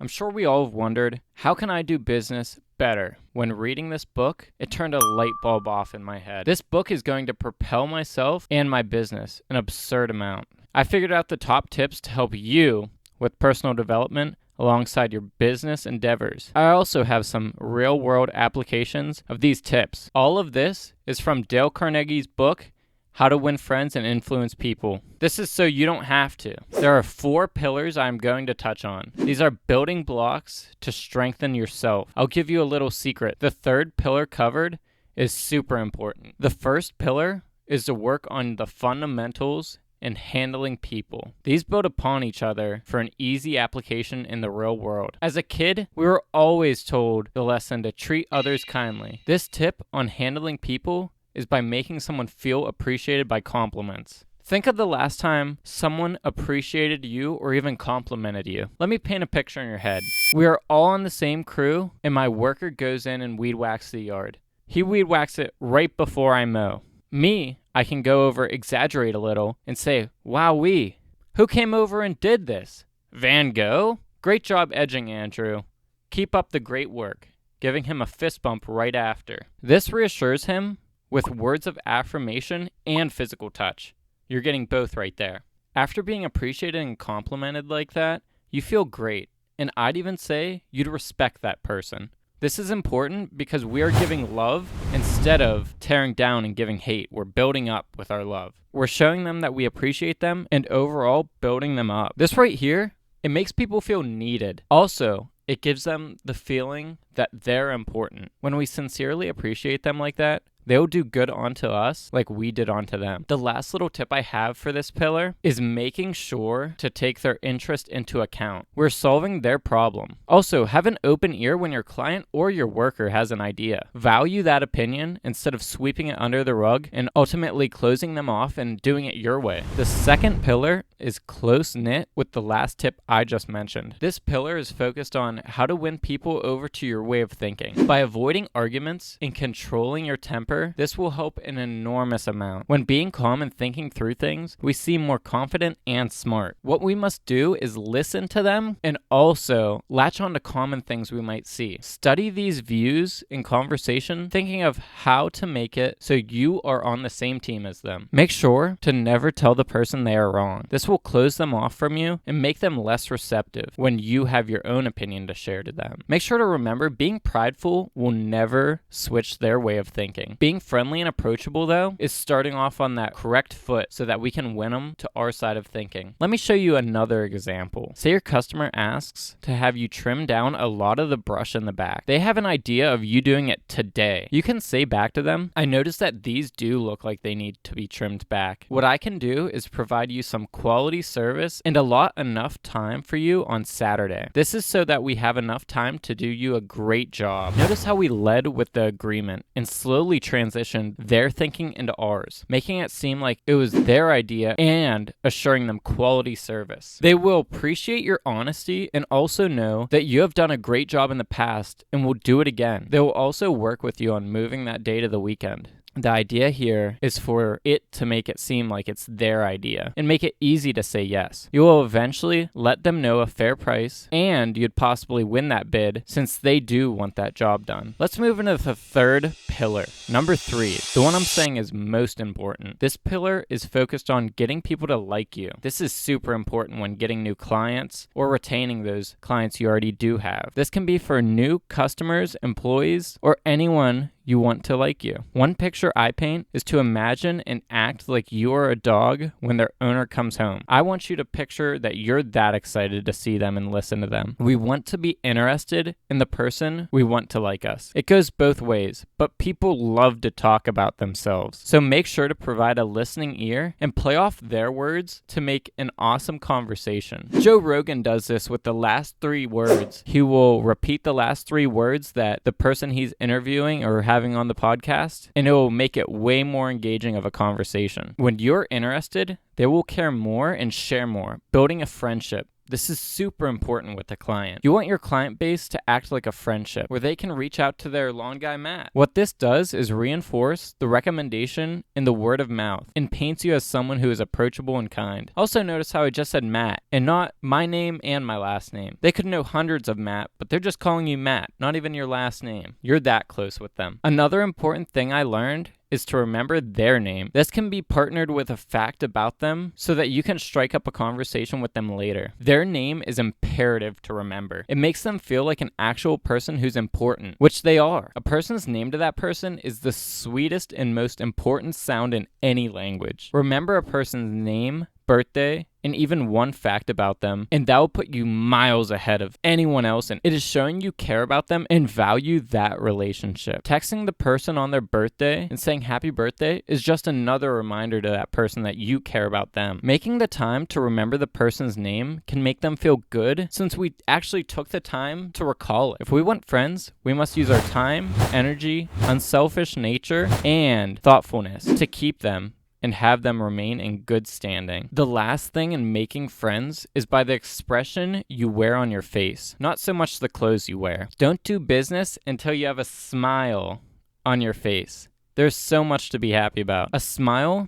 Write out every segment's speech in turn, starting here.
I'm sure we all have wondered, how can I do business better? When reading this book, it turned a light bulb off in my head. This book is going to propel myself and my business an absurd amount. I figured out the top tips to help you with personal development alongside your business endeavors. I also have some real-world applications of these tips. All of this is from Dale Carnegie's book, How to Win Friends and Influence People. This is so you don't have to. There are 4 pillars I'm going to touch on. These are building blocks to strengthen yourself. I'll give you a little secret. The 3rd pillar covered is super important. The first pillar is to work on the fundamentals and handling people. These build upon each other for an easy application in the real world. As a kid, we were always told the lesson to treat others kindly. This tip on handling people is by making someone feel appreciated by compliments. Think of the last time someone appreciated you or even complimented you. Let me paint a picture in your head. We are all on the same crew, and my worker goes in and weed whacks the yard. He weed whacks it right before I mow. Me, I can go over, exaggerate a little, and say, "Wowee, who came over and did this? Van Gogh? Great job edging, Andrew. Keep up the great work," giving him a fist bump right after. This reassures him with words of affirmation and physical touch. You're getting both right there. After being appreciated and complimented like that, you feel great, and I'd even say you'd respect that person. This is important because we are giving love instead of tearing down and giving hate. We're building up with our love. We're showing them that we appreciate them and overall building them up. This right here, it makes people feel needed. Also, it gives them the feeling that they're important. When we sincerely appreciate them like that, they'll do good onto us like we did onto them. The last little tip I have for this pillar is making sure to take their interest into account. We're solving their problem. Also, have an open ear when your client or your worker has an idea. Value that opinion instead of sweeping it under the rug and ultimately closing them off and doing it your way. The second pillar is close-knit with the last tip I just mentioned. This pillar is focused on how to win people over to your way of thinking. By avoiding arguments and controlling your temper, this will help an enormous amount. When being calm and thinking through things, we seem more confident and smart. What we must do is listen to them and also latch on to common things we might see. Study these views in conversation, thinking of how to make it so you are on the same team as them. Make sure to never tell the person they are wrong. This will close them off from you and make them less receptive when you have your own opinion to share to them. Make sure to remember being prideful will never switch their way of thinking. Being friendly and approachable, though, is starting off on that correct foot so that we can win them to our side of thinking. Let me show you another example. Say your customer asks to have you trim down a lot of the brush in the back. They have an idea of you doing it today. You can say back to them, "I noticed that these do look like they need to be trimmed back. What I can do is provide you some quality service and allot enough time for you on Saturday. This is so that we have enough time to do you a great job." Notice how we led with the agreement and slowly transitioned their thinking into ours, making it seem like it was their idea and assuring them quality service. They will appreciate your honesty and also know that you have done a great job in the past and will do it again. They will also work with you on moving that day to the weekend. The idea here is for it to make it seem like it's their idea and make it easy to say yes. You will eventually let them know a fair price and you'd possibly win that bid since they do want that job done. Let's move into the 3rd pillar. Number 3, the one I'm saying is most important. This pillar is focused on getting people to like you. This is super important when getting new clients or retaining those clients you already do have. This can be for new customers, employees, or anyone you want to like you. One picture I paint is to imagine and act like you are a dog when their owner comes home. I want you to picture that you're that excited to see them and listen to them. We want to be interested in the person we want to like us. It goes both ways, but people love to talk about themselves. So make sure to provide a listening ear and play off their words to make an awesome conversation. Joe Rogan does this with the last 3 words. He will repeat the last 3 words that the person he's interviewing or having on the podcast, and it will make it way more engaging of a conversation. When you're interested, they will care more and share more, building a friendship This is super important with the client. You want your client base to act like a friendship where they can reach out to their lawn guy, Matt. What this does is reinforce the recommendation in the word of mouth and paints you as someone who is approachable and kind. Also notice how I just said Matt and not my name and my last name. They could know hundreds of Matt, but they're just calling you Matt, not even your last name. You're that close with them. Another important thing I learned is to remember their name. This can be partnered with a fact about them so that you can strike up a conversation with them later. Their name is imperative to remember. It makes them feel like an actual person who's important, which they are. A person's name to that person is the sweetest and most important sound in any language. Remember a person's name, birthday, and even one fact about them, and that will put you miles ahead of anyone else, and it is showing you care about them and value that relationship. Texting the person on their birthday and saying happy birthday is just another reminder to that person that you care about them. Making the time to remember the person's name can make them feel good since we actually took the time to recall it. If we want friends, we must use our time, energy, unselfish nature, and thoughtfulness to keep them and have them remain in good standing. The last thing in making friends is by the expression you wear on your face, not so much the clothes you wear. Don't do business until you have a smile on your face. There's so much to be happy about. A smile,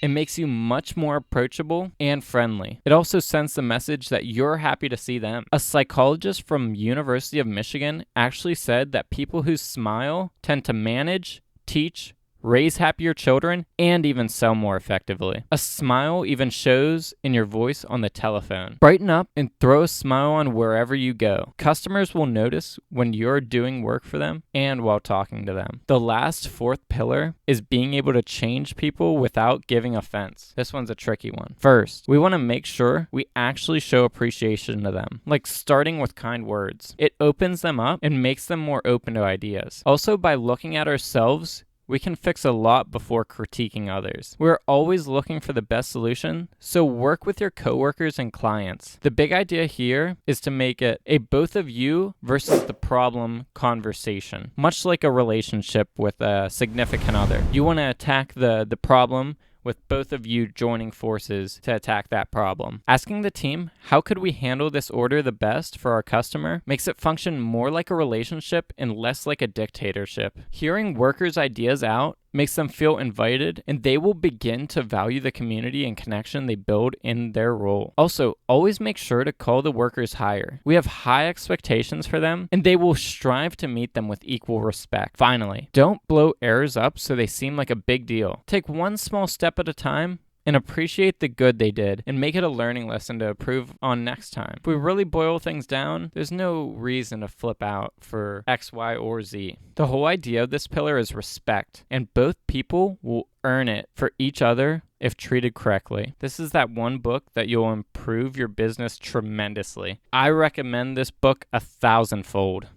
it makes you much more approachable and friendly. It also sends the message that you're happy to see them. A psychologist from University of Michigan actually said that people who smile tend to manage, teach, raise happier children, and even sell more effectively. A smile even shows in your voice on the telephone. Brighten up and throw a smile on wherever you go. Customers will notice when you're doing work for them and while talking to them. The last fourth pillar is being able to change people without giving offense. This one's a tricky one. First, we want to make sure we actually show appreciation to them, like starting with kind words. It opens them up and makes them more open to ideas. Also, by looking at ourselves, we can fix a lot before critiquing others. We're always looking for the best solution, so work with your coworkers and clients. The big idea here is to make it a both of you versus the problem conversation, much like a relationship with a significant other. You want to attack the problem with both of you joining forces to attack that problem. Asking the team, how could we handle this order the best for our customer, makes it function more like a relationship and less like a dictatorship. Hearing workers' ideas out makes them feel invited, and they will begin to value the community and connection they build in their role. Also, always make sure to call the workers higher. We have high expectations for them, and they will strive to meet them with equal respect. Finally, don't blow errors up so they seem like a big deal. Take one small step at a time and appreciate the good they did and make it a learning lesson to improve on next time. If we really boil things down, there's no reason to flip out for X, Y, or Z. The whole idea of this pillar is respect, and both people will earn it for each other if treated correctly. This is that one book that you'll improve your business tremendously. I recommend this book 1,000-fold.